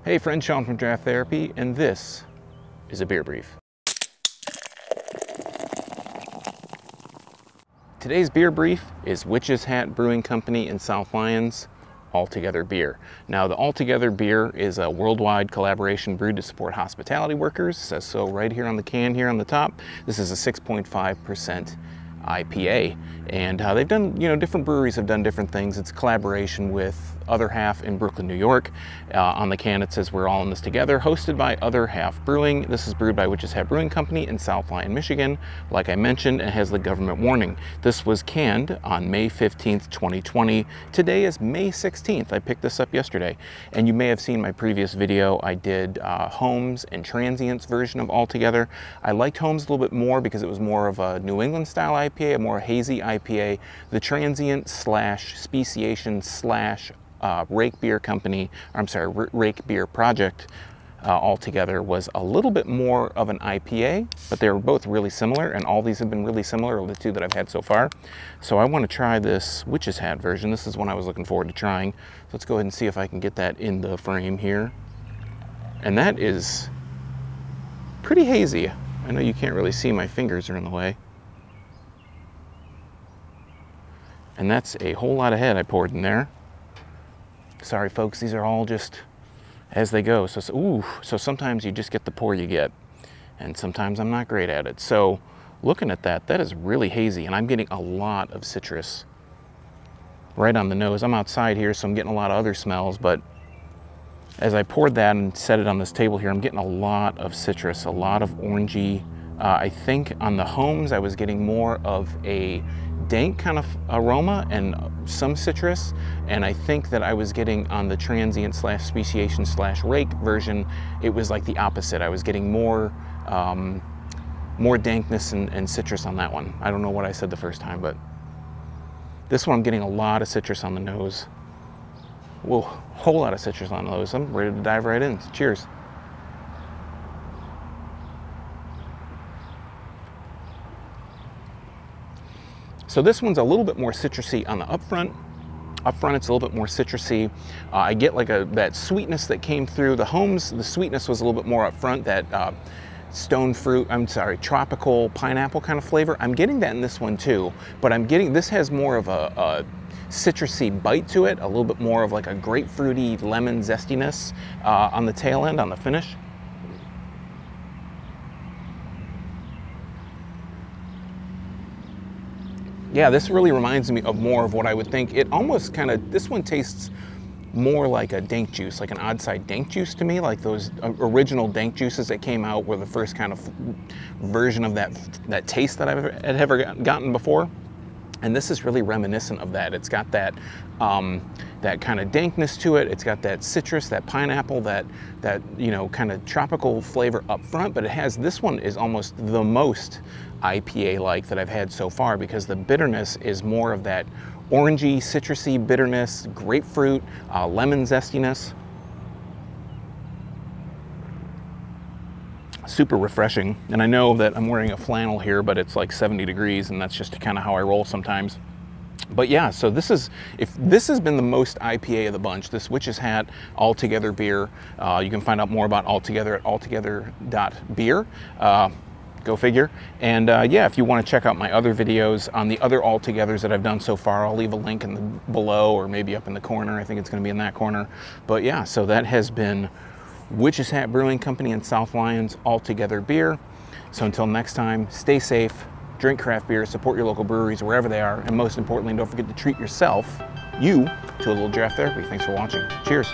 Hey friends, Sean from Draft Therapy, and this is a beer brief. Today's beer brief is Witch's Hat Brewing Company in South Lyon's Altogether Beer. Now, the Altogether Beer is a worldwide collaboration brewed to support hospitality workers. It says so right here on the can here on the top. This is a 6.5% IPA, and they've done, different breweries have done different things. It's a collaboration with Other Half in Brooklyn, New York. On the can it says we're all in this together, hosted by Other Half Brewing. This is brewed by Witch's Hat Brewing Company in South Lyon, Michigan. Like I mentioned, it has the government warning. This was canned on May 15th, 2020. Today is May 16th. I picked this up yesterday, and you may have seen my previous video. I did Homes and Transient's version of Altogether. I liked Homes a little bit more because it was more of a New England style IPA, a more hazy IPA. The Transient / speciation / Rake Beer Company, Rake Beer Project Altogether was a little bit more of an IPA, but they were both really similar, and all these have been really similar, the two that I've had so far. So I want to try this Witch's Hat version. This is one I was looking forward to trying. So let's go ahead and see if I can get that in the frame here. And that is pretty hazy. I know you can't really see, my fingers are in the way. And that's a whole lot of head I poured in there. Sorry folks, these are all just as they go. So sometimes you just get the pour you get, and sometimes I'm not great at it. So looking at that, that is really hazy, and I'm getting a lot of citrus right on the nose. I'm outside here, so I'm getting a lot of other smells, but as I poured that and set it on this table here, I'm getting a lot of citrus, a lot of orangey. I think on the Homes, I was getting more of a dank kind of aroma and some citrus, and I think that I was getting on the Transient / speciation / Rake version, it was like the opposite. I was getting more dankness and citrus on that one. I don't know what I said the first time, but this one I'm getting a lot of citrus on the nose. Whoa, whole lot of citrus on the nose. I'm ready to dive right in. Cheers. So this one's a little bit more citrusy on the upfront. Upfront, it's a little bit more citrusy. I get like that sweetness that came through. The Homes, the sweetness was a little bit more upfront, that stone fruit, tropical pineapple kind of flavor. I'm getting that in this one too, but this has more of a citrusy bite to it, a little bit more of like a grapefruity lemon zestiness on the tail end, on the finish. Yeah, this really reminds me of more of what I would think. It almost this one tastes more like a dank juice, like an odd side dank juice to me, like those original dank juices that came out were the first kind of version of that taste that I've ever gotten before. And this is really reminiscent of that. It's got that that kind of dankness to it. It's got that citrus, that pineapple, that kind of tropical flavor up front, but this one is almost the most IPA-like that I've had so far, because the bitterness is more of that orangey, citrusy bitterness, grapefruit, lemon zestiness. Super refreshing. And I know that I'm wearing a flannel here, but it's like 70 degrees, and that's just kind of how I roll sometimes. But yeah, so if this has been the most IPA of the bunch, this Witch's Hat Altogether Beer. You can find out more about Altogether at alltogether.beer. Go figure. And yeah, if you want to check out my other videos on the other Altogether's that I've done so far, I'll leave a link below, or maybe up in the corner. I think it's going to be in that corner. But yeah, so that has been Witch's Hat Brewing Company in South Lyon's Altogether Beer. So until next time, stay safe, drink craft beer, support your local breweries wherever they are, and most importantly, don't forget to treat yourself, to a little draft therapy. Thanks for watching. Cheers.